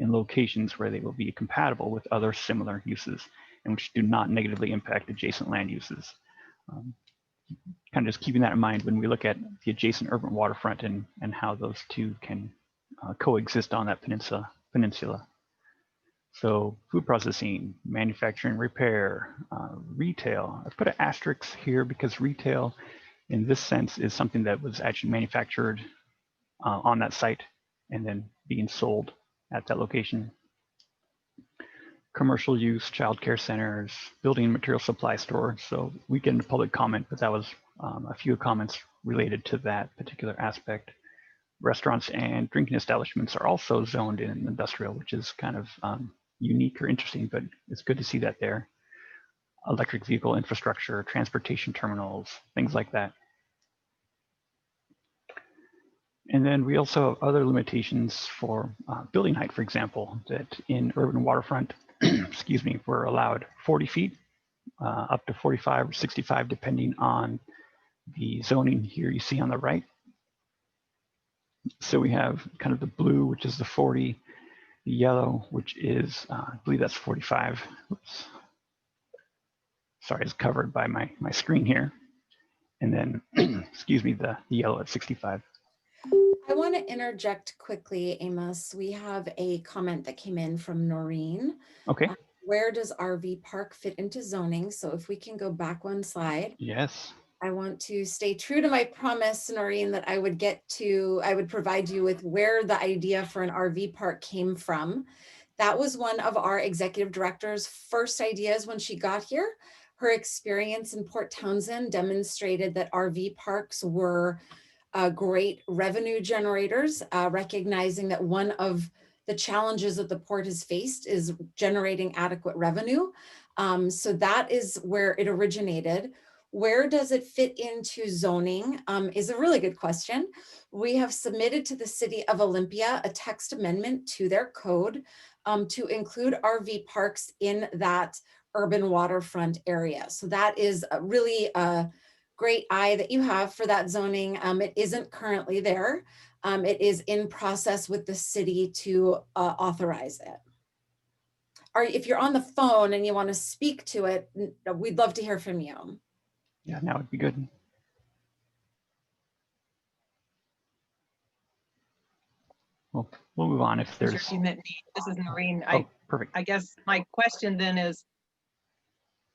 in locations where they will be compatible with other similar uses and which do not negatively impact adjacent land uses. Kind of just keeping that in mind when we look at the adjacent urban waterfront and how those two can coexist on that peninsula. So food processing, manufacturing, repair, retail. I've put an asterisk here because retail in this sense is something that was actually manufactured on that site and then being sold at that location. Commercial use, childcare centers, building material supply store. So we get into public comment, but that was a few comments related to that particular aspect. Restaurants and drinking establishments are also zoned in industrial, which is kind of unique or interesting, but it's good to see that there. Electric vehicle infrastructure, transportation terminals, things like that. And then we also have other limitations for building height, for example, that in urban waterfront, excuse me, we're allowed 40 feet, up to 45 or 65, depending on the zoning here you see on the right. So we have kind of the blue, which is the 40, the yellow, which is, I believe that's 45. Oops. Sorry, it's covered by my screen here. And then, excuse me, the yellow at 65. I want to interject quickly, Amos. We have a comment that came in from Noreen. Okay. Where does RV park fit into zoning? So if we can go back one slide. Yes. I want to stay true to my promise, Noreen, that I would provide you with where the idea for an RV park came from. That was one of our executive director's first ideas when she got here. Her experience in Port Townsend demonstrated that RV parks were great revenue generators, recognizing that one of the challenges that the port has faced is generating adequate revenue. So that is where it originated. Where does it fit into zoning is a really good question. We have submitted to the City of Olympia a text amendment to their code to include RV parks in that urban waterfront area. So that is really a great eye that you have for that zoning. It isn't currently there. It is in process with the city to authorize it. Or if you're on the phone and you want to speak to it, we'd love to hear from you. Yeah, that would be good. Well, we'll move on if there's. You meant me. This is Noreen. Perfect. I guess my question then is,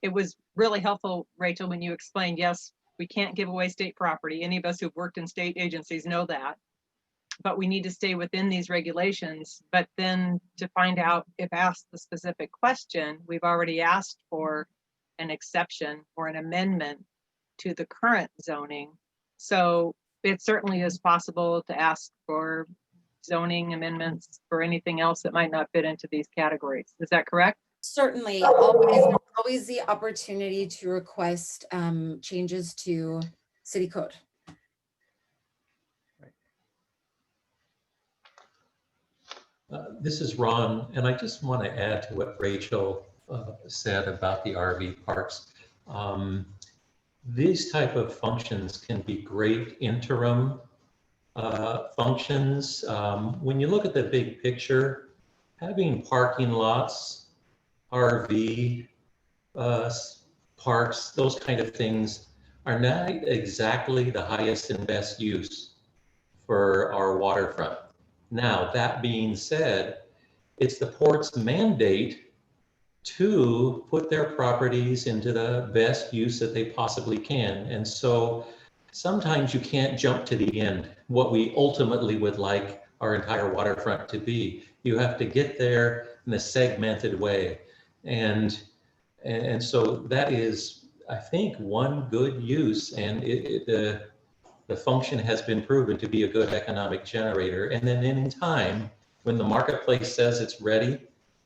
it was really helpful, Rachel, when you explained, yes, we can't give away state property. Any of us who've worked in state agencies know that, but we need to stay within these regulations. But then to find out if asked the specific question, we've already asked for an exception or an amendment to the current zoning. So it certainly is possible to ask for zoning amendments for anything else that might not fit into these categories. Is that correct? Certainly, always the opportunity to request changes to city code. This is Ron, and I just want to add to what Rachel said about the RV parks. These type of functions can be great interim functions. When you look at the big picture, having parking lots, RV parks, those kind of things are not exactly the highest and best use for our waterfront. Now, that being said, it's the port's mandate to put their properties into the best use that they possibly can. And so sometimes you can't jump to the end, what we ultimately would like our entire waterfront to be. You have to get there in a segmented way. And so that is, I think, one good use, and the function has been proven to be a good economic generator. And then in time, when the marketplace says it's ready,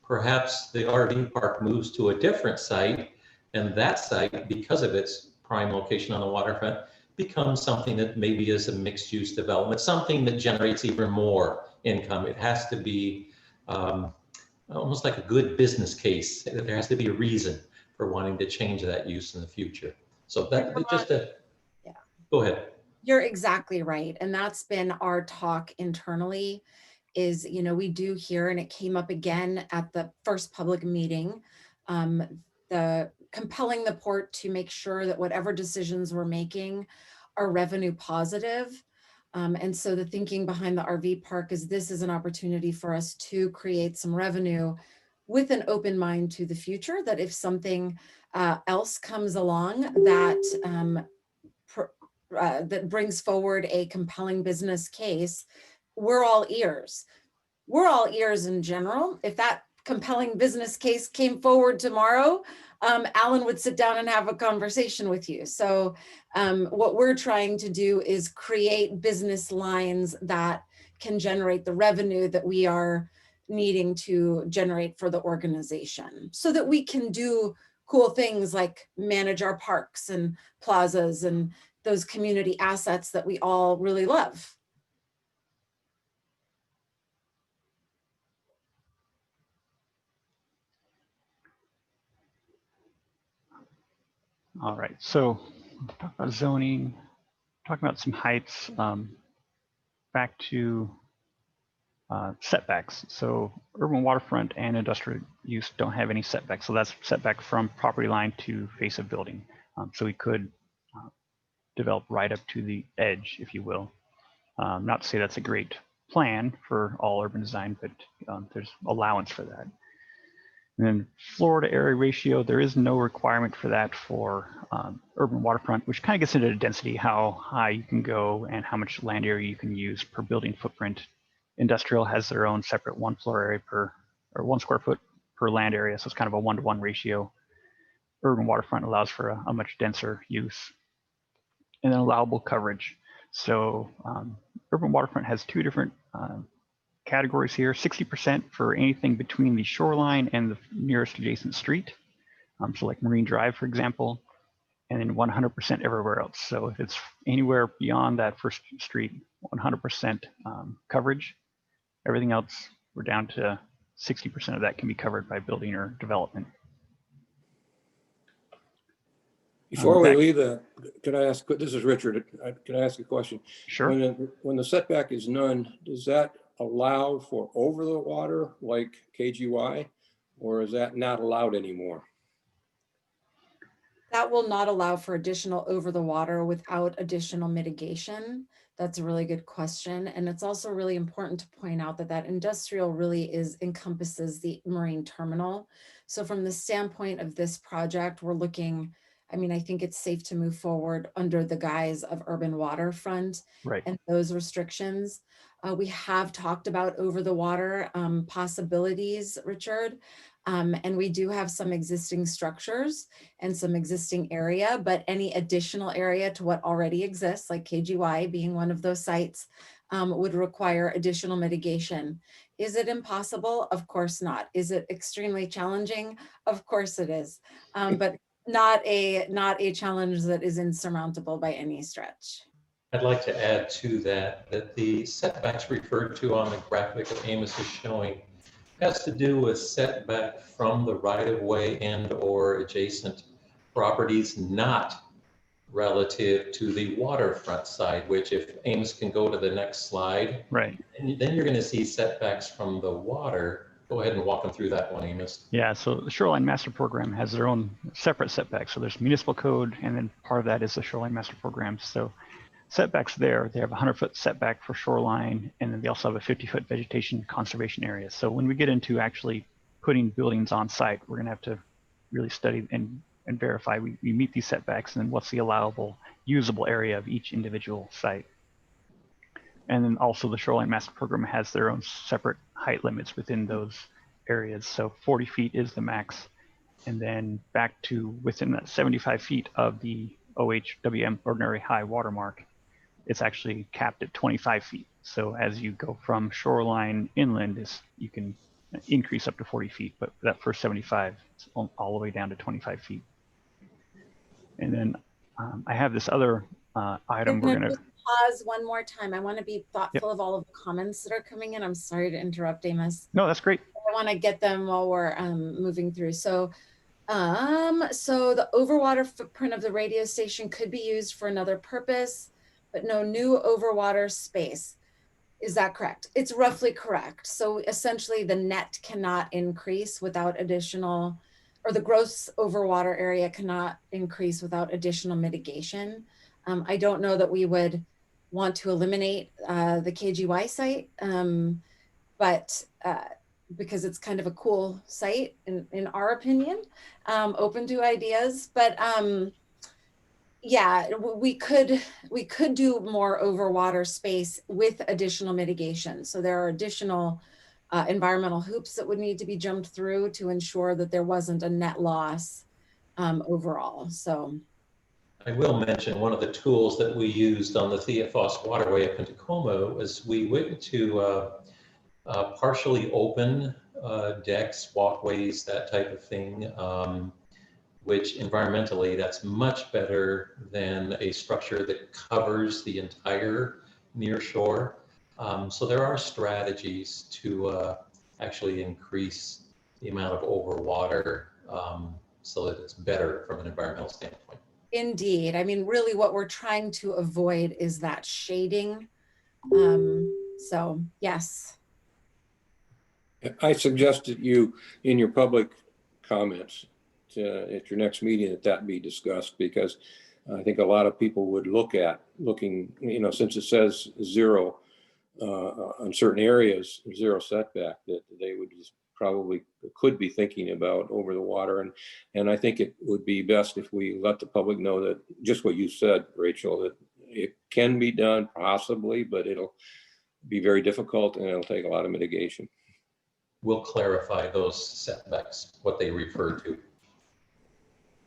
perhaps the RV park moves to a different site, and that site, because of its prime location on the waterfront, becomes something that maybe is a mixed use development, something that generates even more income. It has to be almost like a good business case. There has to be a reason for wanting to change that use in the future. So that just yeah. Go ahead. You're exactly right. And that's been our talk internally is, you know, we do hear, and it came up again at the first public meeting, the compelling the port to make sure that whatever decisions we're making are revenue positive. And so the thinking behind the RV park is this is an opportunity for us to create some revenue with an open mind to the future, that if something else comes along that that brings forward a compelling business case, we're all ears. We're all ears in general. If that compelling business case came forward tomorrow, Alan would sit down and have a conversation with you. So what we're trying to do is create business lines that can generate the revenue that we are needing to generate for the organization, so that we can do cool things like manage our parks and plazas and those community assets that we all really love. All right, so talk about zoning, talking about some heights, back to setbacks. So urban waterfront and industrial use don't have any setbacks. So that's setback from property line to face of building. So we could develop right up to the edge, if you will. Not to say that's a great plan for all urban design, but there's allowance for that. And then floor to area ratio, there is no requirement for that for urban waterfront, which kind of gets into the density, how high you can go and how much land area you can use per building footprint. Industrial has their own separate 1 floor area per, or 1 square foot per land area. So it's kind of a 1-to-1 ratio. Urban waterfront allows for a much denser use. And then allowable coverage. So urban waterfront has 2 different categories here, 60% for anything between the shoreline and the nearest adjacent street. So like Marine Drive, for example, and then 100% everywhere else. So if it's anywhere beyond that first street, 100% coverage. Everything else, we're down to 60% of that can be covered by building or development. Before we leave that, can I ask, this is Richard, can I ask a question? Sure. When the setback is none, does that allow for over the water like KGY, or is that not allowed anymore? That will not allow for additional over the water without additional mitigation. That's a really good question. And it's also really important to point out that that industrial really encompasses the marine terminal. So from the standpoint of this project, we're looking, I mean, I think it's safe to move forward under the guise of urban waterfront, Right. and those restrictions. We have talked about over the water possibilities, Richard. And we do have some existing structures and some existing area, but any additional area to what already exists, like KGY being one of those sites, would require additional mitigation. Is it impossible? Of course not. Is it extremely challenging? Of course it is, but not a challenge that is insurmountable by any stretch. I'd like to add to that, that the setbacks referred to on the graphic that Amos is showing has to do with setback from the right-of-way and or adjacent properties, not relative to the waterfront side, which if Amos can go to the next slide, Right. and then you're going to see setbacks from the water. Go ahead and walk them through that one, Amos. Yeah, so the Shoreline Master Program has their own separate setbacks. So there's municipal code, and then part of that is the Shoreline Master Program. So setbacks there, they have a 100-foot setback for shoreline, and then they also have a 50-foot vegetation conservation area. So when we get into actually putting buildings on site, we're going to have to really study and verify we meet these setbacks, and then what's the allowable usable area of each individual site. And then also the Shoreline Master Program has their own separate height limits within those areas. So 40 feet is the max. And then back to within that 75 feet of the OHWM ordinary high water mark, it's actually capped at 25 feet. So as you go from shoreline inland, you can increase up to 40 feet, but that first 75 is all the way down to 25 feet. And then I have this other item we're going to pause one more time. I want to be thoughtful of all of the comments that are coming in. I'm sorry to interrupt, Amos. No, that's great. I want to get them while we're moving through. So the overwater footprint of the radio station could be used for another purpose, but no new overwater space. Is that correct? It's roughly correct. So essentially the net cannot increase without additional, or the gross overwater area cannot increase without additional mitigation. I don't know that we would want to eliminate the KGY site, but because it's kind of a cool site in our opinion, open to ideas, but yeah, we could do more overwater space with additional mitigation. So there are additional environmental hoops that would need to be jumped through to ensure that there wasn't a net loss overall. So I will mention one of the tools that we used on the Theophos waterway up in Tacoma was we went to partially open decks, walkways, that type of thing. Which environmentally, that's much better than a structure that covers the entire near shore. So there are strategies to actually increase the amount of overwater so that it's better from an environmental standpoint. indeed, I mean, really what we're trying to avoid is that shading. So yes. I suggested you, in your public comments at your next meeting, that be discussed, because I think a lot of people would looking, since it says zero on certain areas, zero setback, that they would just probably could be thinking about over the water. And I think it would be best if we let the public know that just what you said, Rachel, that it can be done possibly, but it'll be very difficult and it'll take a lot of mitigation. We'll clarify those setbacks, what they refer to.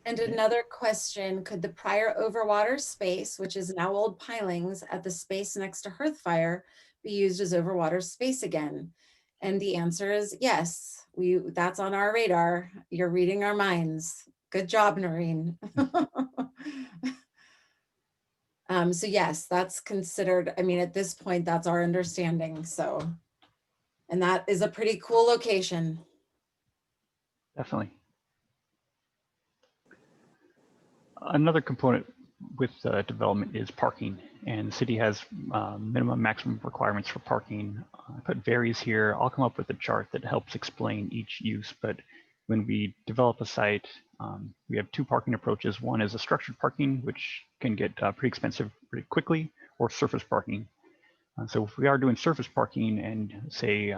And another question, could the prior overwater space, which is now old pilings at the space next to Hearthfire, be used as overwater space again? And the answer is yes, that's on our radar. You're reading our minds. Good job, Noreen. So yes, that's considered, I mean, at this point, that's our understanding. So, and that is a pretty cool location. Definitely. Another component with development is parking, and the city has minimum maximum requirements for parking. I put varies here. I'll come up with a chart that helps explain each use, but when we develop a site, we have two parking approaches. One is a structured parking, which can get pretty expensive pretty quickly, or surface parking. So if we are doing surface parking and say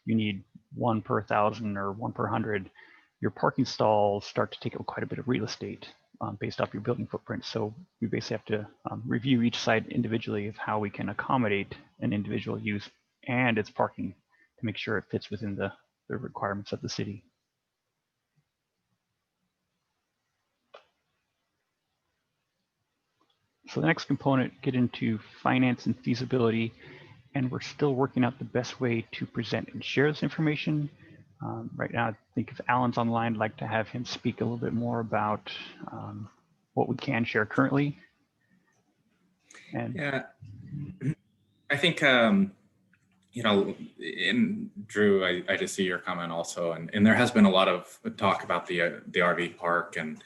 you need 1 per 1,000 or 1 per 100, your parking stalls start to take up quite a bit of real estate based off your building footprint. So we basically have to review each site individually of how we can accommodate an individual use and its parking to make sure it fits within the requirements of the city. So the next component, get into finance and feasibility, and we're still working out the best way to present and share this information. Right now, I think if Alan's online, I'd like to have him speak a little bit more about what we can share currently. And yeah, I think, in Drew, I just see your comment also, and there has been a lot of talk about the RV park and,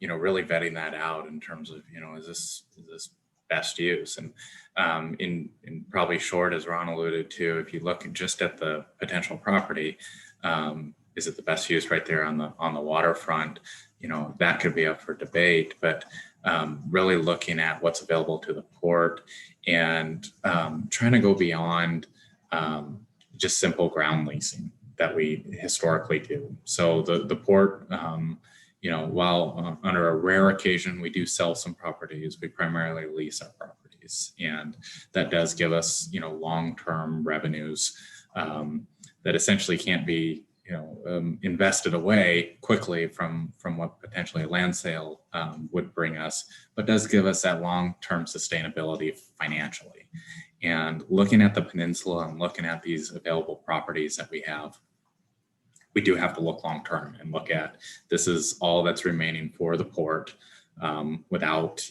really vetting that out in terms of, is this best use? And in probably short, as Ron alluded to, if you look just at the potential property, is it the best use right there on the waterfront? That could be up for debate, but really looking at what's available to the port and trying to go beyond just simple ground leasing that we historically do. So the port, while under a rare occasion we do sell some properties, we primarily lease our properties, and that does give us long-term revenues that essentially can't be invested away quickly from what potentially a land sale would bring us, but does give us that long-term sustainability financially. And looking at the peninsula and looking at these available properties that we have, we do have to look long-term and look at, this is all that's remaining for the port without,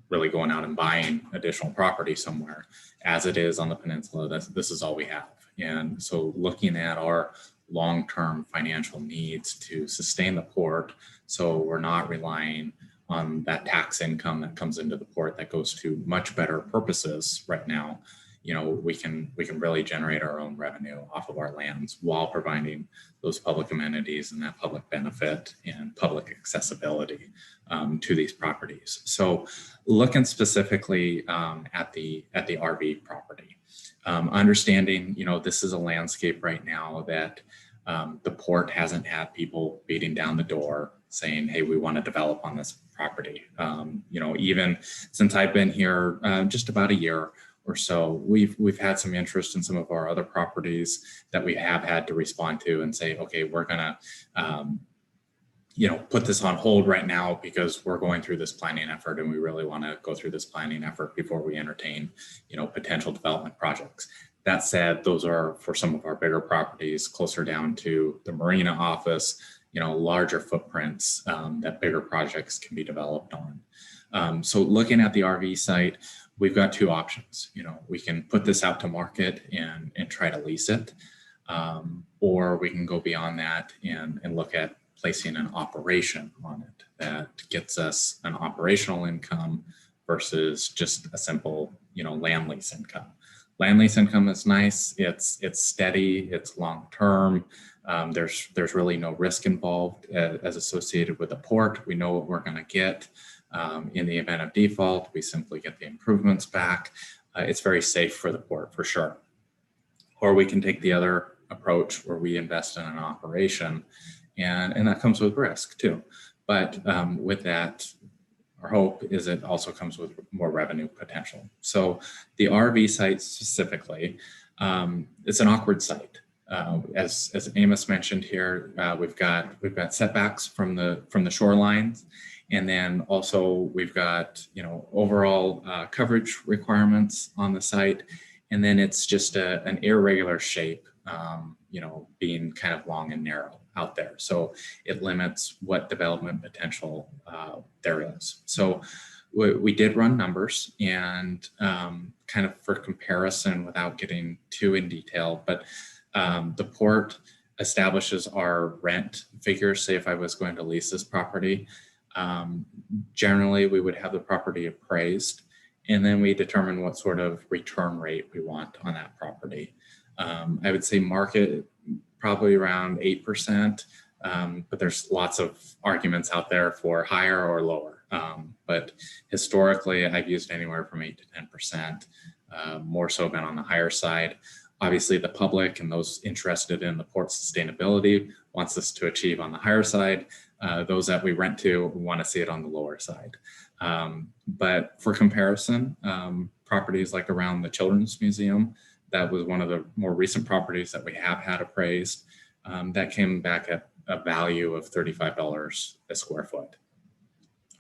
really going out and buying additional property somewhere. As it is on the peninsula, this is all we have. And so looking at our long-term financial needs to sustain the port, so we're not relying on that tax income that comes into the port that goes to much better purposes right now. we can really generate our own revenue off of our lands while providing those public amenities and that public benefit and public accessibility to these properties. So looking specifically at the RV property, understanding, this is a landscape right now that the port hasn't had people beating down the door saying, hey, we want to develop on this property. Even since I've been here just about a year or so, we've had some interest in some of our other properties that we have had to respond to and say, okay, we're gonna put this on hold right now because we're going through this planning effort and we really want to go through this planning effort before we entertain potential development projects. That said, those are for some of our bigger properties closer down to the marina office, larger footprints that bigger projects can be developed on. So looking at the RV site, we've got two options. We can put this out to market and try to lease it, or we can go beyond that and look at placing an operation on it that gets us an operational income versus just a simple, land lease income. Land lease income is nice. It's steady. It's long term. There's really no risk involved as associated with the port. We know what we're going to get. In the event of default, we simply get the improvements back. It's very safe for the port for sure. Or we can take the other approach where we invest in an operation, and that comes with risk too. But with that, our hope is it also comes with more revenue potential. So the RV site specifically, it's an awkward site. As Amos mentioned here, we've got setbacks from the shorelines, and then also we've got overall coverage requirements on the site, and then it's just an irregular shape, being kind of long and narrow out there. So it limits what development potential there is. So we did run numbers and kind of for comparison without getting too in detail, but the port establishes our rent figures. Say if I was going to lease this property, generally we would have the property appraised, and then we determine what sort of return rate we want on that property. I would say market probably around 8%, but there's lots of arguments out there for higher or lower. But historically, I've used anywhere from 8 to 10%, more so been on the higher side. Obviously, the public and those interested in the port sustainability wants us to achieve on the higher side. Those that we rent to want to see it on the lower side. But for comparison, properties like around the Children's Museum, that was one of the more recent properties that we have had appraised, that came back at a value of $35 a square foot.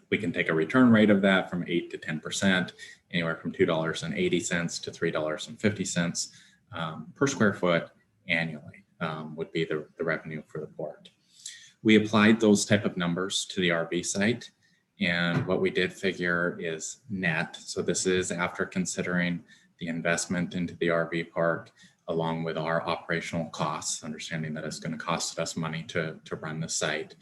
We can take a return rate of that from 8 to 10%, anywhere from $2.80 to $3.50 per square foot annually would be the revenue for the port. We applied those type of numbers to the RV site, and what we did figure is net. So this is after considering the investment into the RV park along with our operational costs, understanding that it's going to cost us money to run the site.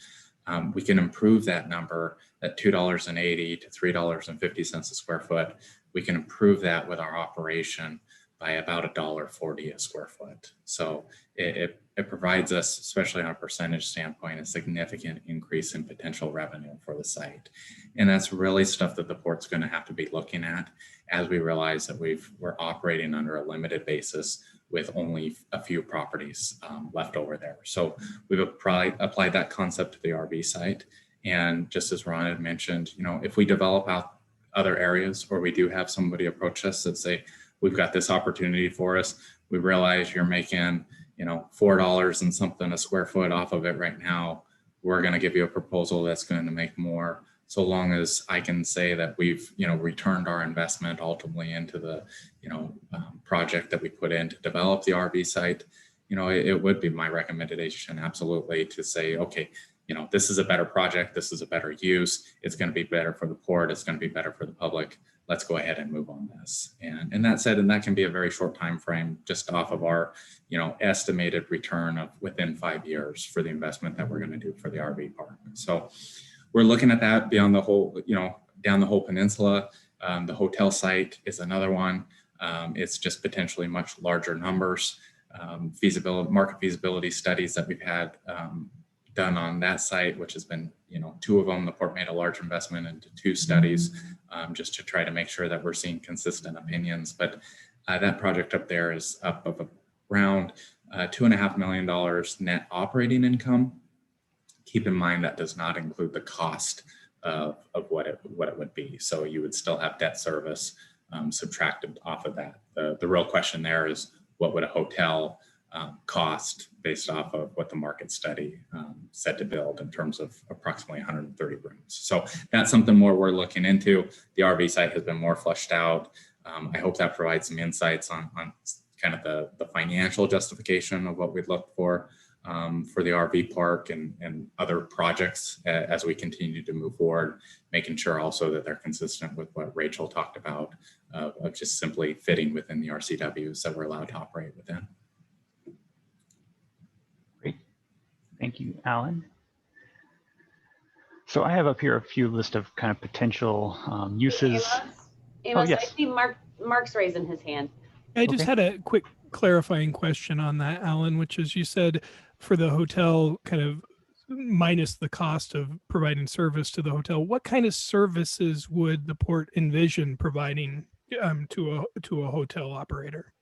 We can improve that number at $2.80 to $3.50 a square foot. We can improve that with our operation by about $1.40 a square foot. So it provides us, especially on a percentage standpoint, a significant increase in potential revenue for the site. And that's really stuff that the port's going to have to be looking at as we realize that we're operating under a limited basis with only a few properties left over there. So we've applied that concept to the RV site. And just as Ron had mentioned, if we develop out other areas, or we do have somebody approach us that say, we've got this opportunity for us, we realize you're making, $4 and something a square foot off of it right now, we're going to give you a proposal that's going to make more, so long as I can say that we've, returned our investment ultimately into the, project that we put in to develop the RV site. It would be my recommendation, absolutely, to say, okay, this is a better project, this is a better use, it's going to be better for the port, it's going to be better for the public. Let's go ahead and move on this. And that said, and that can be a very short time frame just off of our, estimated return of within 5 years for the investment that we're going to do for the RV park. So we're looking at that beyond the whole, down the whole peninsula. The hotel site is another one. It's just potentially much larger numbers. Market feasibility studies that we've had done on that site, which has been, 2 of them. The port made a large investment into 2 studies just to try to make sure that we're seeing consistent opinions. But that project up there is up of around $2.5 million net operating income. Keep in mind that does not include the cost of what it would be. So you would still have debt service subtracted off of that. The real question there is, what would a hotel cost based off of what the market study said to build in terms of approximately 130 rooms. So that's something more we're looking into. The RV site has been more fleshed out. I hope that provides some insights on kind of the financial justification of what we'd look for the RV park and other projects as we continue to move forward, making sure also that they're consistent with what Rachel talked about of just simply fitting within the RCWs that we're allowed to operate within. Great. Thank you, Alan. So I have up here a few list of kind of potential uses. Amos, yes. I see Mark's raising his hand. I just had a quick clarifying question on that, Alan, which is, you said for the hotel, kind of minus the cost of providing service to the hotel, what kind of services would the port envision providing to a hotel operator?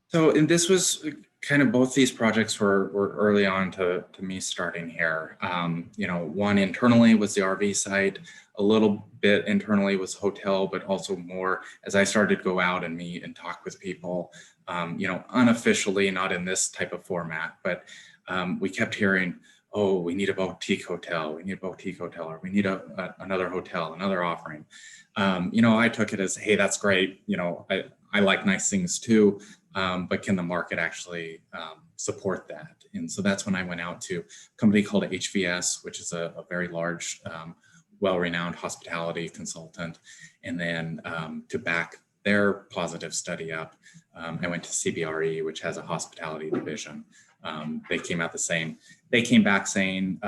So, and this was kind of, both these projects were early on to me starting here. One internally was the RV site, a little bit internally was hotel, but also more as I started to go out and meet and talk with people, unofficially, not in this type of format, but we kept hearing, oh, we need a boutique hotel, we need a boutique hotel, or we need another hotel, another offering. I took it as, hey, that's great. I like nice things too. But can the market actually support that? And so that's when I went out to a company called HVS, which is a very large, well-renowned hospitality consultant. And then to back their positive study up, I went to CBRE, which has a hospitality division. They came out the same. They came back saying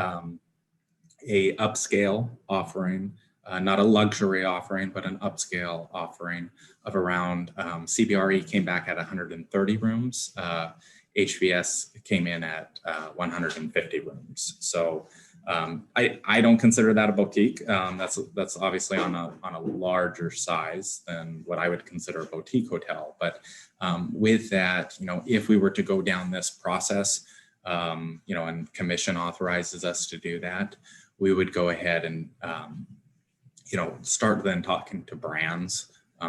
a upscale offering, not a luxury offering, but an upscale offering of around, CBRE came back at 130 rooms. HVS came in at 150 rooms. So I don't consider that a boutique. That's obviously on a larger size than what I would consider a boutique hotel. But with that, if we were to go down this process, and commission authorizes us to do that, we would go ahead and start then talking to brands,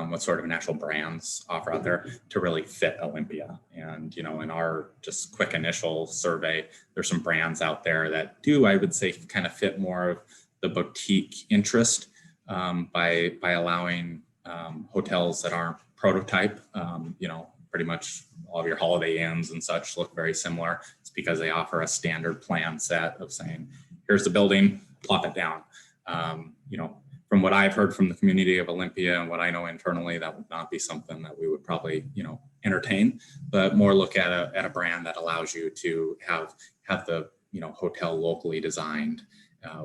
what sort of national brands offer out there to really fit Olympia. And, in our just quick initial survey, there's some brands out there that do, I would say, kind of fit more of the boutique interest by allowing hotels that aren't prototype, pretty much all of your Holiday Inns and such look very similar. It's because they offer a standard plan set of saying, here's the building, plop it down. From what I've heard from the community of Olympia and what I know internally, that would not be something that we would probably, entertain, but more look at a brand that allows you to have the, hotel locally designed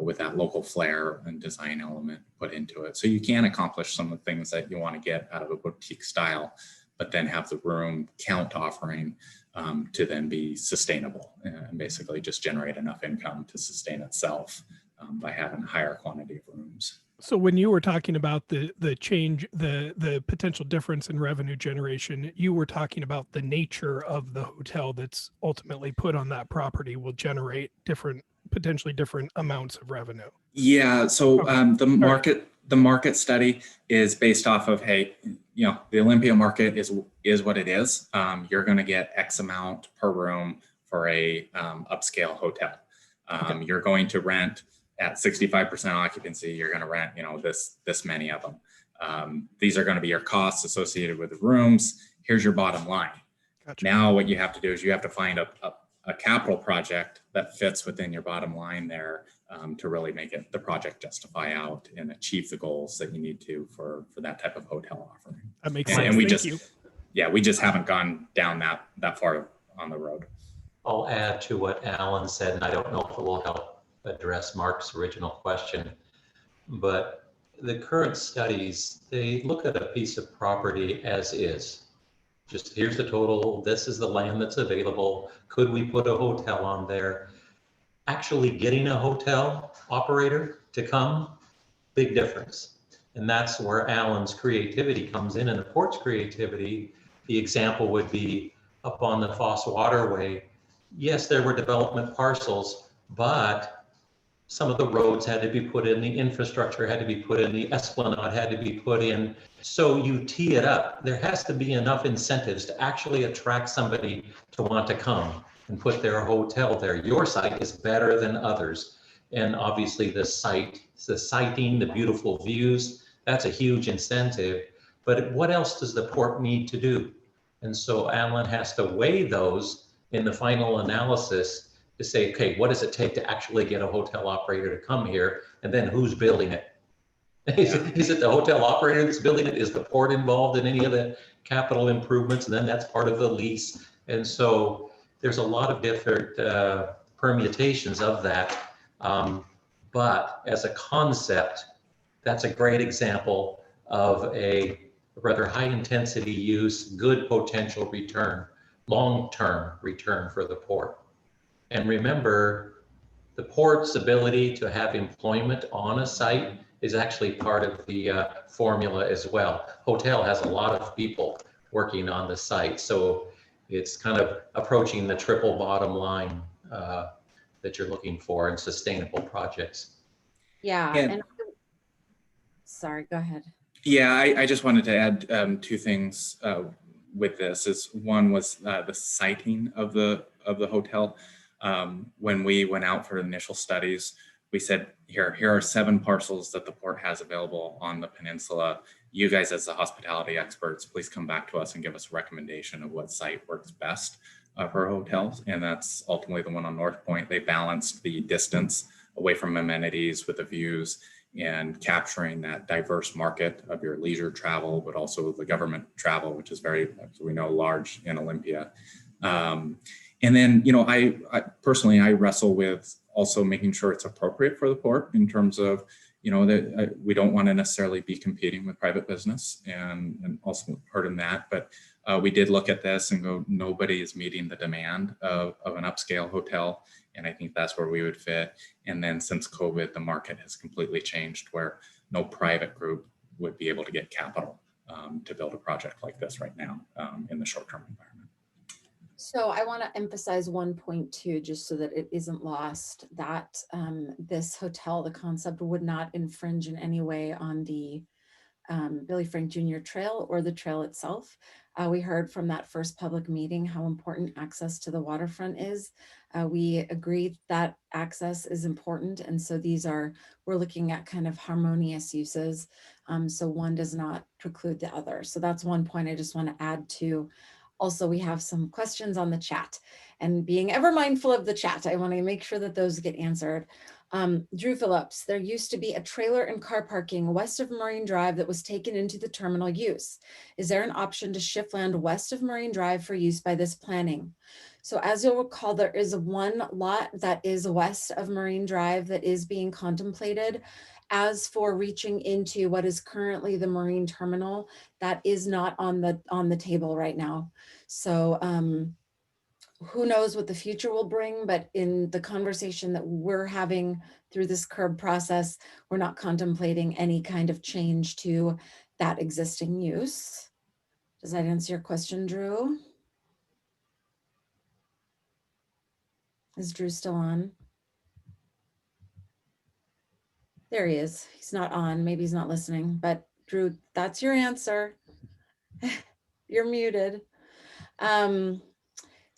with that local flair and design element put into it. So you can accomplish some of the things that you want to get out of a boutique style, but then have the room count offering to then be sustainable and basically just generate enough income to sustain itself by having a higher quantity of rooms. So when you were talking about the change, the potential difference in revenue generation, you were talking about the nature of the hotel that's ultimately put on that property will generate potentially different amounts of revenue. Yeah. So Okay. The market study is based off of, hey, the Olympia market is what it is. You're going to get X amount per room for a upscale hotel. Okay. You're going to rent at 65% occupancy, you're going to rent, this many of them. These are going to be your costs associated with the rooms. Here's your bottom line. Gotcha. Now what you have to do is you have to find a capital project that fits within your bottom line there to really make the project justify out and achieve the goals that you need to for that type of hotel offering. That makes And sense. we we just haven't gone down that far on the road. I'll add to what Alan said, and I don't know if it will help address Mark's original question, but the current studies, they look at a piece of property as is. Just here's the total, this is the land that's available. Could we put a hotel on there? Actually getting a hotel operator to come, big difference. And that's where Alan's creativity comes in and the port's creativity. The example would be up on the Foss Waterway. Yes, there were development parcels, but some of the roads had to be put in, the infrastructure had to be put in, the esplanade had to be put in. So you tee it up. There has to be enough incentives to actually attract somebody to want to come and put their hotel there. Your site is better than others. And obviously the sighting, the beautiful views, that's a huge incentive. But what else does the port need to do? And so Alan has to weigh those in the final analysis to say, okay, what does it take to actually get a hotel operator to come here? And then who's building it? Is it the hotel operator that's building it? Is the port involved in any of the capital improvements? And then that's part of the lease. And so there's a lot of different permutations of that. But as a concept, that's a great example of a rather high intensity use, good potential return, long-term return for the port. And remember, the port's ability to have employment on a site is actually part of the formula as well. Hotel has a lot of people working on the site, so it's kind of approaching the triple bottom line that you're looking for in sustainable projects. Yeah, and sorry, go ahead. Yeah, I just wanted to add two things with this. Is one was the siting of the hotel. When we went out for initial studies, we said, here are 7 parcels that the port has available on the peninsula. You guys as the hospitality experts, please come back to us and give us a recommendation of what site works best for hotels. And that's ultimately the one on North Point. They balanced the distance away from amenities with the views and capturing that diverse market of your leisure travel, but also the government travel, which is very, as we know, large in Olympia. And then, you know, I personally, I wrestle with also making sure it's appropriate for the port in terms of, you know, that we don't want to necessarily be competing with private business and also heard in that. But we did look at this and go, nobody is meeting the demand of an upscale hotel. And I think that's where we would fit. And then since COVID, the market has completely changed where no private group would be able to get capital to build a project like this right now in the short-term environment. So I want to emphasize one point too, just so that it isn't lost, that this hotel, the concept would not infringe in any way on the Billy Frank Jr. Trail or the trail itself. We heard from that first public meeting how important access to the waterfront is. We agreed that access is important. And so we're looking at kind of harmonious uses. So one does not preclude the other. So that's one point I just want to add to. Also, we have some questions on the chat, and being ever mindful of the chat, I want to make sure that those get answered. Drew Phillips, there used to be a trailer and car parking west of Marine Drive that was taken into the terminal use. Is there an option to shift land west of Marine Drive for use by this planning? So as you'll recall, there is one lot that is west of Marine Drive that is being contemplated. As for reaching into what is currently the marine terminal, that is not on the table right now. So who knows what the future will bring, but in the conversation that we're having through this CURB process, we're not contemplating any kind of change to that existing use. Does that answer your question, Drew? Is Drew still on? There he is. He's not on. Maybe he's not listening, but Drew, that's your answer. You're muted.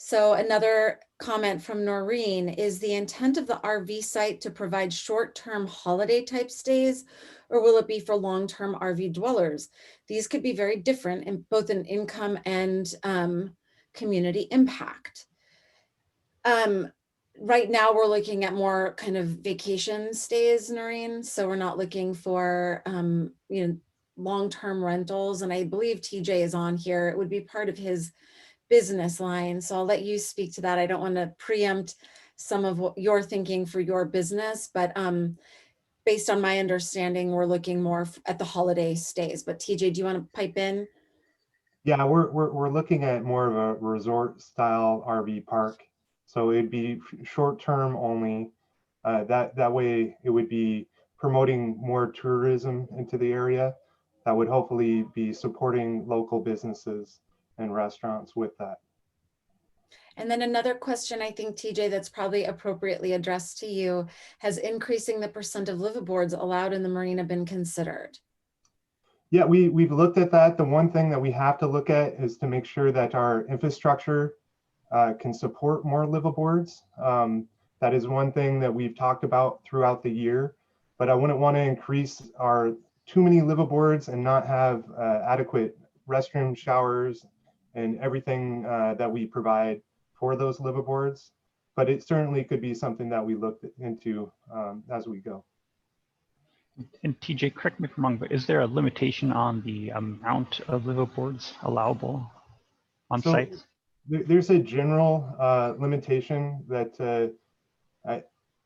So another comment from Noreen, is the intent of the RV site to provide short-term holiday type stays, or will it be for long-term RV dwellers? These could be very different in both an income and community impact. Right now we're looking at more kind of vacation stays, Noreen. So we're not looking for, long-term rentals. And I believe TJ is on here. It would be part of his business line. So I'll let you speak to that. I don't want to preempt some of what you're thinking for your business, but based on my understanding, we're looking more at the holiday stays. But TJ, do you want to pipe in? Yeah, we're looking at more of a resort style RV park. So it'd be short term only. That way it would be promoting more tourism into the area. That would hopefully be supporting local businesses and restaurants with that. And then another question, I think, TJ, that's probably appropriately addressed to you, has increasing the percent of liveaboards allowed in the marina been considered? Yeah, we've looked at that. The one thing that we have to look at is to make sure that our infrastructure can support more liveaboards. That is one thing that we've talked about throughout the year, but I wouldn't want to increase our too many liveaboards and not have adequate restroom, showers, and everything that we provide for those liveaboards. But it certainly could be something that we look into as we go. And TJ, correct me if I'm wrong, but is there a limitation on the amount of liveaboards allowable on So site? there's a general limitation that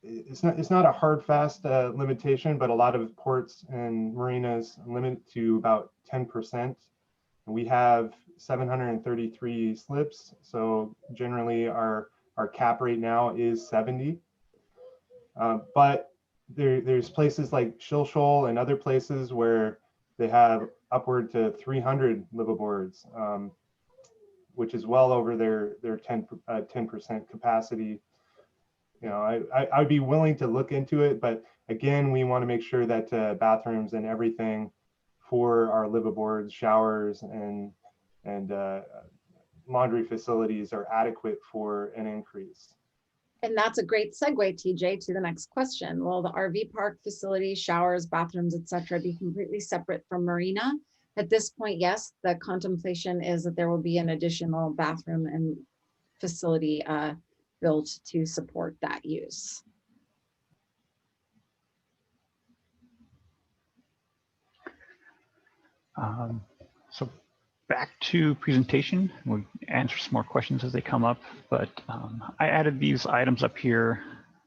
it's not a hard fast limitation, but a lot of ports and marinas limit to about 10%. We have 733 slips, so generally our cap right now is 70. But there's places like Shill Shoal and other places where they have upward to 300 liveaboards, which is well over their 10% capacity. You know, I'd be willing to look into it, but again, we want to make sure that bathrooms and everything for our liveaboards, showers, and laundry facilities are adequate for an increase. And that's a great segue, TJ, to the next question. Will the RV park facility, showers, bathrooms, etc., be completely separate from marina? At this point, yes, the contemplation is that there will be an additional bathroom and facility built to support that use. So back to presentation, we'll answer some more questions as they come up, but I added these items up here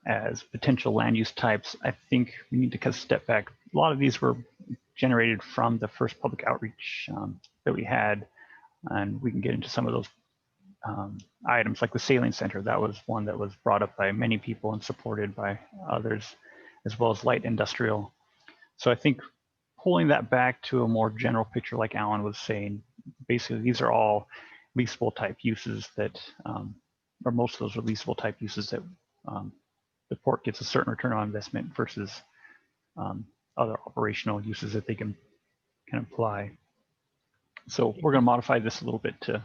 as potential land use types. I think we need to kind of step back. A lot of these were generated from the first public outreach that we had, and we can get into some of those items like the sailing center. That was one that was brought up by many people and supported by others, as well as light industrial. So I think pulling that back to a more general picture, like Alan was saying, basically these are all leasable type uses that, or most of those are leasable type uses that the port gets a certain return on investment versus other operational uses that they can apply. So we're going to modify this a little bit to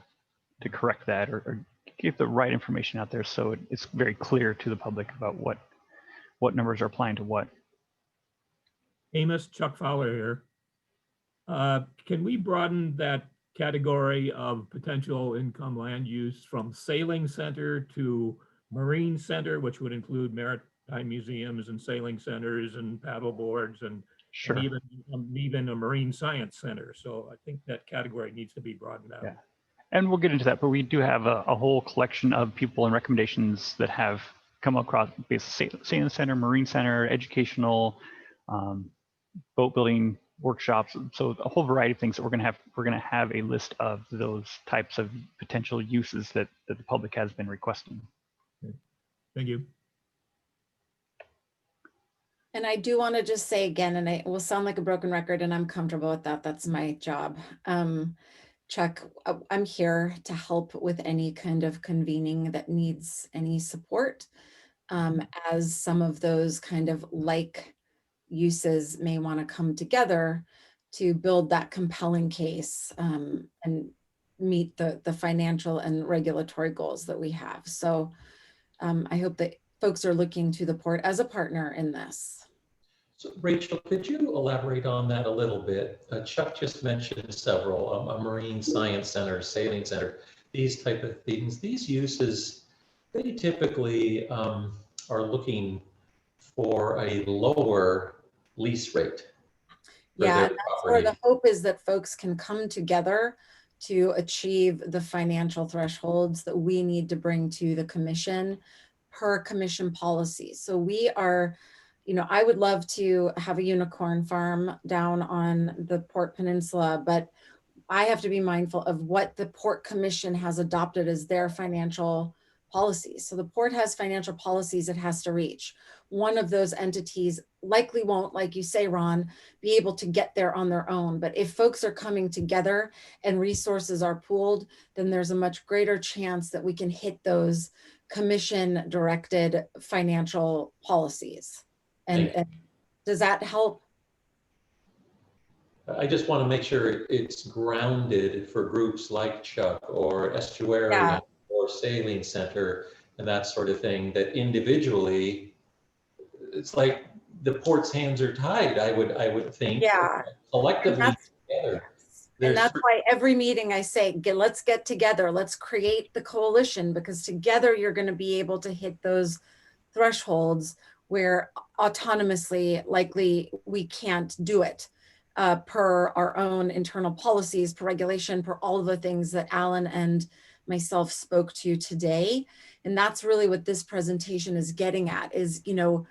correct that or get the right information out there so it's very clear to the public about what numbers are applying to what. Amos, Chuck Fowler here. Can we broaden that category of potential income land use from sailing center to marine center, which would include maritime museums and sailing centers and paddle boards and, Sure. and even a marine science center? So I think that category needs to be broadened out. Yeah. And we'll get into that, but we do have a whole collection of people and recommendations that have come across basically sailing center, marine center, educational, boat building workshops. So a whole variety of things that we're going to have a list of those types of potential uses that the public has been requesting. Okay. Thank you. And I do want to just say again, and it will sound like a broken record, and I'm comfortable with that. That's my job. Chuck, I'm here to help with any kind of convening that needs any support, as some of those kind of like uses may want to come together to build that compelling case and meet the financial and regulatory goals that we have. So I hope that folks are looking to the port as a partner in this. So Rachel, could you elaborate on that a little bit? Chuck just mentioned several, a marine science center, sailing center, these type of things. These uses, they typically are looking for a lower lease rate. Yeah, and that's where the hope is that folks can come together to achieve the financial thresholds that we need to bring to the commission per commission policy. So we are, you know, I would love to have a unicorn farm down on the Port Peninsula, but I have to be mindful of what the Port Commission has adopted as their financial policies. So the port has financial policies it has to reach. One of those entities likely won't, like you say, Ron, be able to get there on their own. But if folks are coming together and resources are pooled, then there's a much greater chance that we can hit those commission directed financial policies. And does that help? I just want to make sure it's grounded for groups like Chuck or Estuarian or Sailing Center and that sort of thing, that individually, it's like the port's hands are tied, I would think. Yeah. Collectively together. And that's why every meeting I say, let's get together, let's create the coalition, because together you're going to be able to hit those thresholds where autonomously likely we can't do it per our own internal policies, per regulation, per all of the things that Alan and myself spoke to today. And that's really what this presentation is getting at is, you know,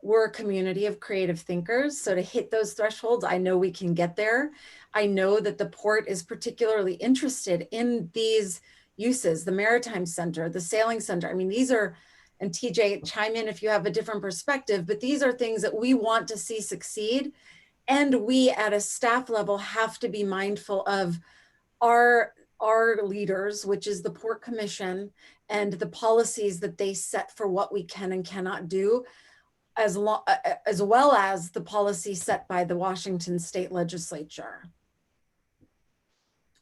we're a community of creative thinkers. So to hit those thresholds, I know we can get there. I know that the port is particularly interested in these uses, the Maritime Center, the Sailing Center. I mean, these are, and TJ, chime in if you have a different perspective, but these are things that we want to see succeed. And we at a staff level have to be mindful of our leaders, which is the Port Commission, and the policies that they set for what we can and cannot do, as well as the policy set by the Washington State Legislature.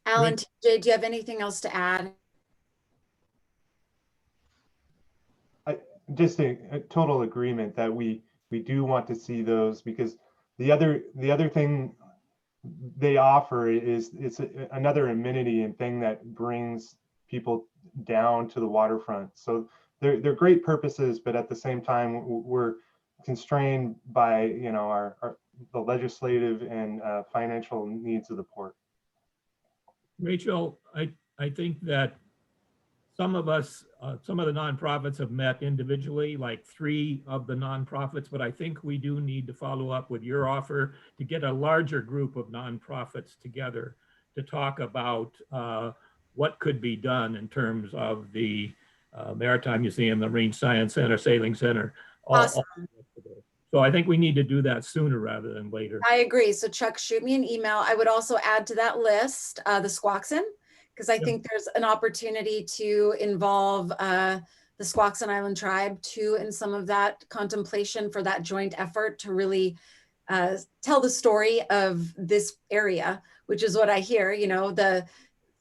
Alan, TJ, do you have anything else to add? Just a total agreement that we do want to see those, because the other thing they offer is it's another amenity and thing that brings people down to the waterfront. So they're great purposes, but at the same time we're constrained by, you know, the legislative and financial needs of the port. Rachel, I think that some of us, some of the nonprofits have met individually, like 3 of the nonprofits, but I think we do need to follow up with your offer to get a larger group of nonprofits together to talk about what could be done in terms of the Maritime Museum, the Marine Science Center, Sailing Center. Awesome. So I think we need to do that sooner rather than later. I agree. So Chuck, shoot me an email. I would also add to that list the Squaxin, because I think there's an opportunity to involve the Squaxin Island tribe too in some of that contemplation for that joint effort to really tell the story of this area, which is what I hear, you know, the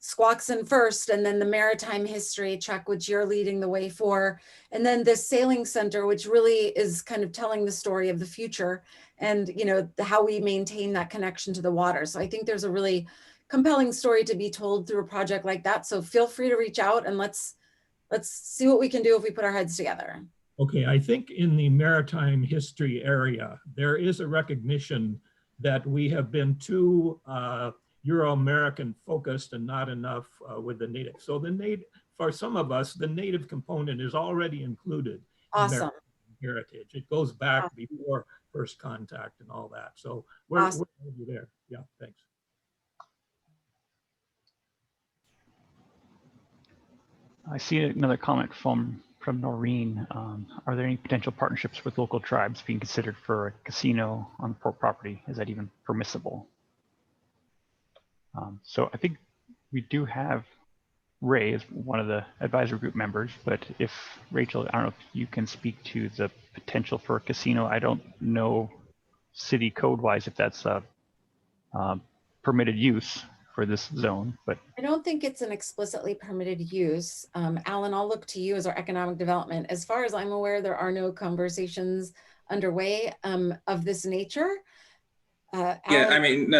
Squaxin first, and then the maritime history, Chuck, which you're leading the way for, and then this Sailing Center, which really is kind of telling the story of the future and, you know, how we maintain that connection to the water. So I think there's a really compelling story to be told through a project like that. So feel free to reach out and let's see what we can do if we put our heads together. Okay, I think in the maritime history area, there is a recognition that we have been too Euro-American focused and not enough with the native. So for some of us, the native component is already included. Awesome. In heritage. It goes back before first contact and all that. So we're there. Yeah, thanks. I see another comment from Noreen. Are there any potential partnerships with local tribes being considered for a casino on the port property? Is that even permissible? So I think we do have Ray as one of the advisory group members, but if Rachel, I don't know if you can speak to the potential for a casino. I don't know city code wise if that's a permitted use for this zone, but I don't think it's an explicitly permitted use. Alan, I'll look to you as our economic development. As far as I'm aware, there are no conversations underway of this nature. Yeah, Alan? I mean,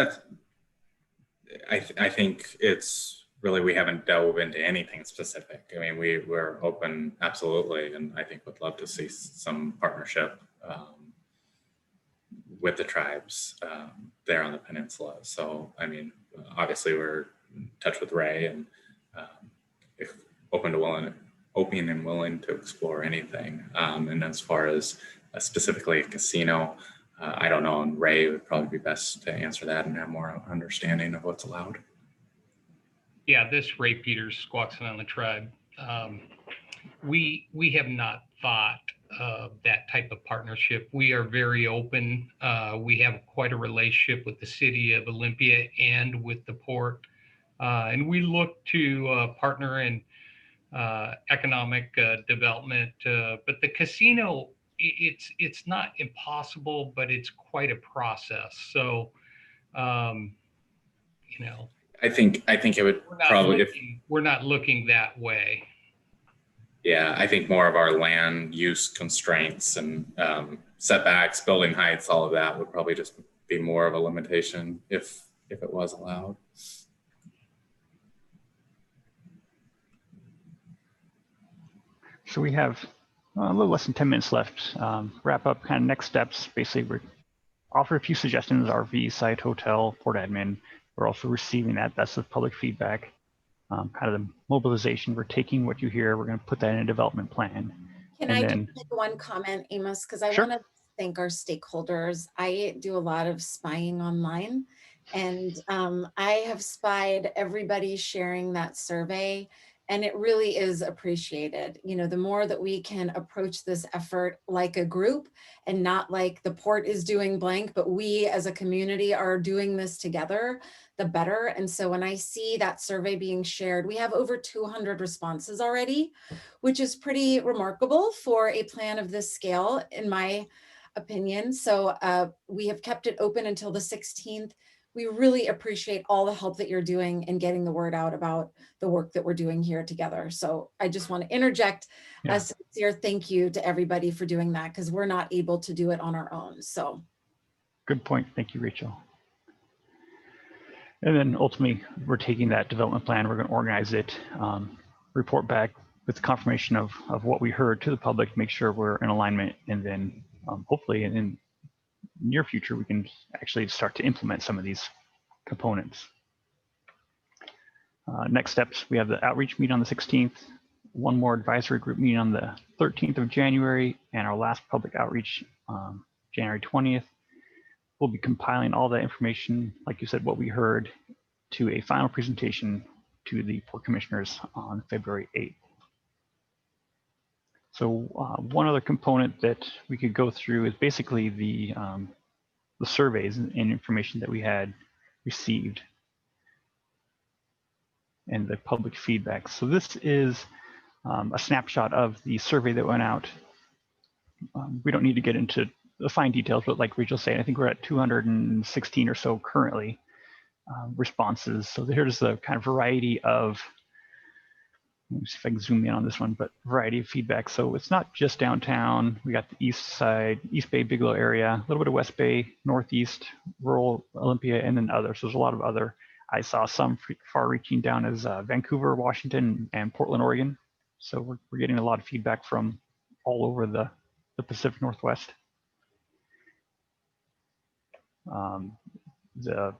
I think it's really, we haven't delved into anything specific. I mean, we're open, absolutely, and I think would love to see some partnership with the tribes there on the peninsula. So, I mean, obviously we're in touch with Ray, and if open and willing to explore anything. And as far as specifically a casino, I don't know, and Ray would probably be best to answer that and have more understanding of what's allowed. Yeah, this Ray Peters, Squaxin on the Tribe. We have not thought of that type of partnership. We are very open. We have quite a relationship with the city of Olympia and with the port. And we look to partner in economic development. But the casino, it's not impossible, but it's quite a process. So, you know, I think it would probably, we're not looking that way. yeah, I think more of our land use constraints and setbacks, building heights, all of that would probably just be more of a limitation if it was allowed. So we have a little less than 10 minutes left. Wrap up kind of next steps. Basically, we offer a few suggestions: RV, site, hotel, port admin. We're also receiving that. That's the public feedback. Kind of the mobilization. We're taking what you hear. We're going to put that in a development plan. Can I just make one comment, Amos? Because I want to thank our stakeholders. I do a lot of spying online, and I have spied everybody sharing that survey, and it really is appreciated. You know, the more that we can approach this effort like a group and not like the port is doing blank, but we as a community are doing this together, the better. And so when I see that survey being shared, we have over 200 responses already, which is pretty remarkable for a plan of this scale, in my opinion. So we have kept it open until the 16th. We really appreciate all the help that you're doing in getting the word out about the work that we're doing here together. So I just want to interject a sincere thank you to everybody for doing that, because we're not able to do it on our own. So good point. Thank you, Rachel. And then ultimately, we're taking that development plan, we're going to organize it, report back with confirmation of what we heard to the public, make sure we're in alignment, and then hopefully in near future, we can actually start to implement some of these components. Next steps, we have the outreach meeting on the 16th, one more advisory group meeting on the 13th of January, and our last public outreach January 20th. We'll be compiling all that information, like you said, what we heard, to a final presentation to the Port Commissioners on February 8th. So one other component that we could go through is basically the surveys and information that we had received and the public feedback. So this is a snapshot of the survey that went out. We don't need to get into the fine details, but like Rachel said, I think we're at 216 or so currently responses. So here's the kind of variety of, let me see if I can zoom in on this one, but variety of feedback. So it's not just downtown. We got the east side, East Bay, Bigelow area, a little bit of West Bay, Northeast, rural Olympia, and then others. So there's a lot of other. I saw some far reaching down as Vancouver, Washington, and Portland, Oregon. So we're getting a lot of feedback from all over the Pacific Northwest. The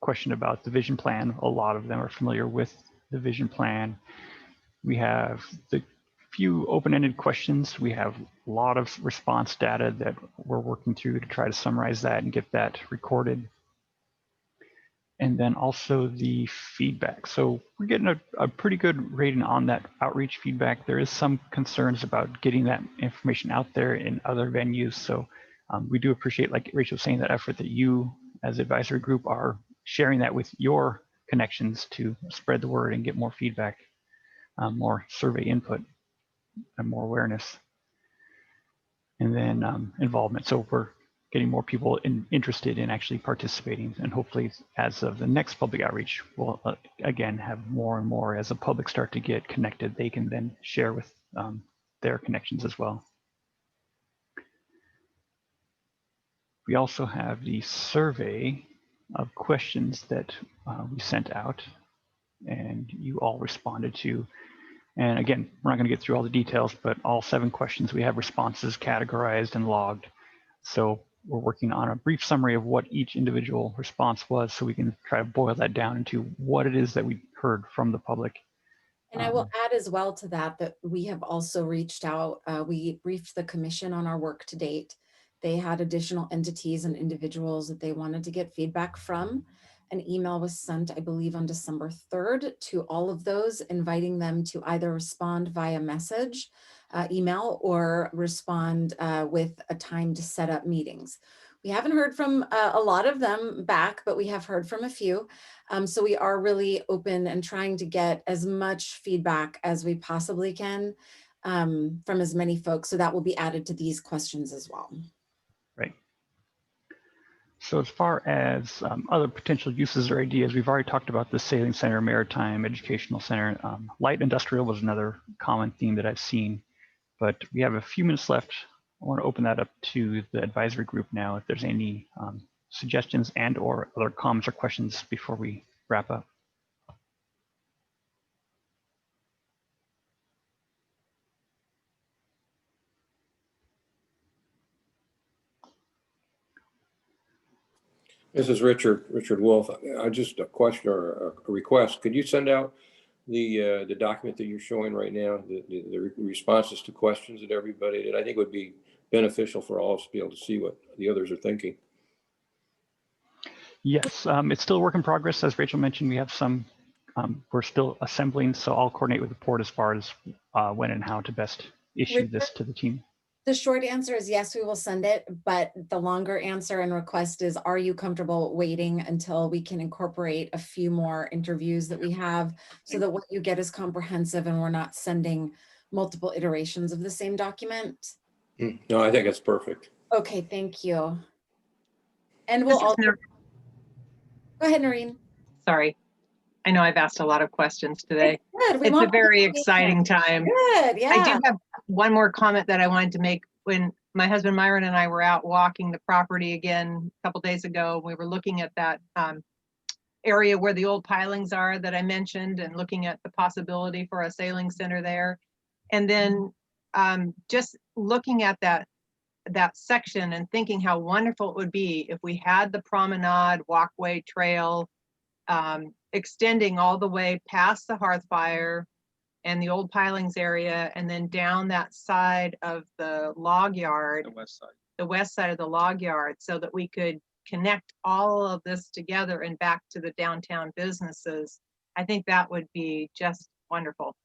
question about the vision plan, a lot of them are familiar with the vision plan. We have the few open-ended questions. We have a lot of response data that we're working through to try to summarize that and get that recorded. And then also the feedback. So we're getting a pretty good rating on that outreach feedback. There is some concerns about getting that information out there in other venues. So we do appreciate, like Rachel was saying, that effort that you as advisory group are sharing that with your connections to spread the word and get more feedback, more survey input, and more awareness. And then involvement. So we're getting more people interested in actually participating. And hopefully as of the next public outreach, we'll again have more and more as the public start to get connected, they can then share with their connections as well. We also have the survey of questions that we sent out and you all responded to. And again, we're not going to get through all the details, but all 7 questions, we have responses categorized and logged. So we're working on a brief summary of what each individual response was, so we can try to boil that down into what it is that we heard from the public. And I will add as well to that, that we have also reached out, we briefed the commission on our work to date. They had additional entities and individuals that they wanted to get feedback from. An email was sent, I believe, on December 3rd to all of those, inviting them to either respond via message, email, or respond with a time to set up meetings. We haven't heard from a lot of them back, but we have heard from a few. So we are really open and trying to get as much feedback as we possibly can from as many folks. So that will be added to these questions as well. Right. So as far as other potential uses or ideas, we've already talked about the sailing center, maritime, educational center. Light industrial was another common theme that I've seen, but we have a few minutes left. I want to open that up to the advisory group now, if there's any suggestions and or other comments or questions before we wrap up. This is Richard Wolf. Just a question or a request. Could you send out the document that you're showing right now, the responses to questions that everybody did? I think would be beneficial for all of us to be able to see what the others are thinking. Yes, it's still a work in progress. As Rachel mentioned, we have some, we're still assembling, so I'll coordinate with the port as far as when and how to best issue this to the team. The short answer is yes, we will send it, but the longer answer and request is, are you comfortable waiting until we can incorporate a few more interviews that we have so that what you get is comprehensive and we're not sending multiple iterations of the same document? No, I think it's perfect. Okay, thank you. And we'll also, go ahead, Noreen. Sorry. I know I've asked a lot of questions today. Good. It's a very exciting time. Good, yeah. I do have one more comment that I wanted to make. When my husband Myron and I were out walking the property again a couple days ago, we were looking at that area where the old pilings are that I mentioned and looking at the possibility for a sailing center there. And then just looking at that section and thinking how wonderful it would be if we had the promenade, walkway, trail, extending all the way past the hearth fire and the old pilings area, and then down that side of the log yard, the west side of the log yard, so that we could connect all of this together and back to the downtown businesses. I think that would be just wonderful.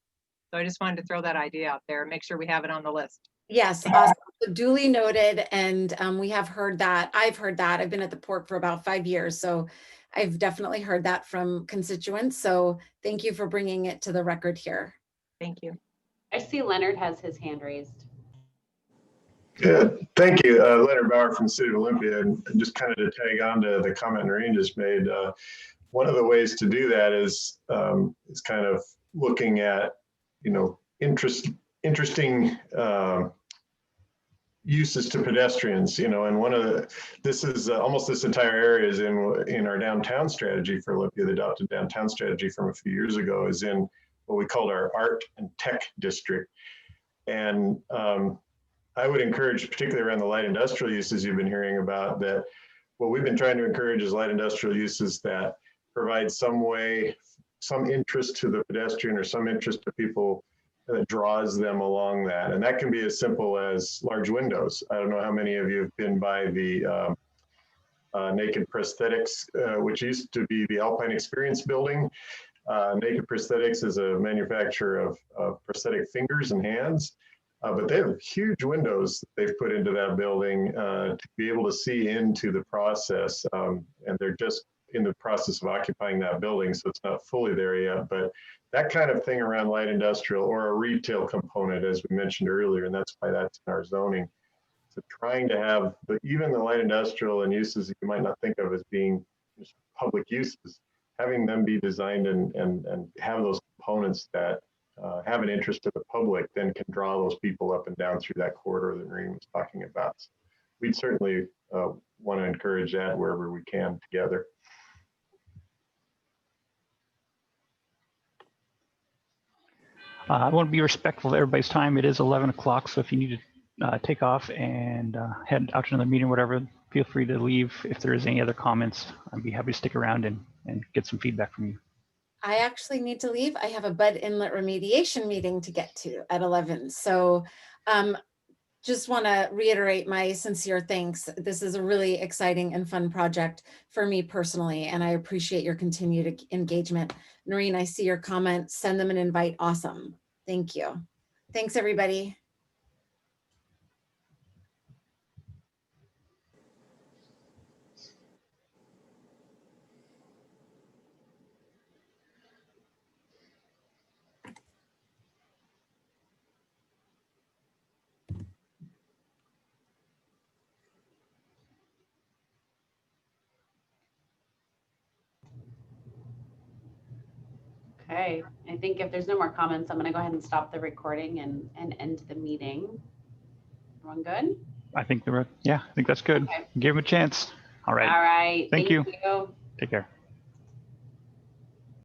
So I just wanted to throw that idea out there, make sure we have it on the list. Yes, awesome. Duly noted. And we have heard that. I've heard that. I've been at the port for about 5 years. So I've definitely heard that from constituents. So thank you for bringing it to the record here. Thank you. I see Leonard has his hand raised. Yeah, thank you. Leonard Bauer from the City of Olympia. And just kind of to tag on to the comment Noreen just made, one of the ways to do that is kind of looking at, interesting uses to pedestrians, and this is almost this entire area is in our downtown strategy for Olympia. The adopted downtown strategy from a few years ago is in what we called our art and tech district. And I would encourage, particularly around the light industrial uses you've been hearing about, that what we've been trying to encourage is light industrial uses that provide some interest to the pedestrian or some interest to people that draws them along that. And that can be as simple as large windows. I don't know how many of you have been by the Naked Prosthetics, which used to be the Alpine Experience building. Naked Prosthetics is a manufacturer of prosthetic fingers and hands, but they have huge windows they've put into that building to be able to see into the process. And they're just in the process of occupying that building, so it's not fully there yet. But that kind of thing around light industrial or a retail component, as we mentioned earlier, and that's why that's in our zoning. So trying to have even the light industrial and uses that you might not think of as being just public uses, having them be designed and have those components that have an interest to the public, then can draw those people up and down through that corridor that Noreen was talking about. So we'd certainly want to encourage that wherever we can together. I want to be respectful of everybody's time. It is 11 o'clock, so if you need to take off and head out to another meeting or whatever, feel free to leave. If there is any other comments, I'd be happy to stick around and get some feedback from you. I actually need to leave. I have a Bud Inlet remediation meeting to get to at 11. So just want to reiterate my sincere thanks. This is a really exciting and fun project for me personally, and I appreciate your continued engagement. Noreen, I see your comment. Send them an invite. Awesome. Thank you. Thanks, everybody. Okay, I think if there's no more comments, I'm gonna go ahead and stop the recording and end the meeting. Everyone good? I think yeah, I think that's good. Okay. Give him a chance. All right. All right. Thank you. you. Take care.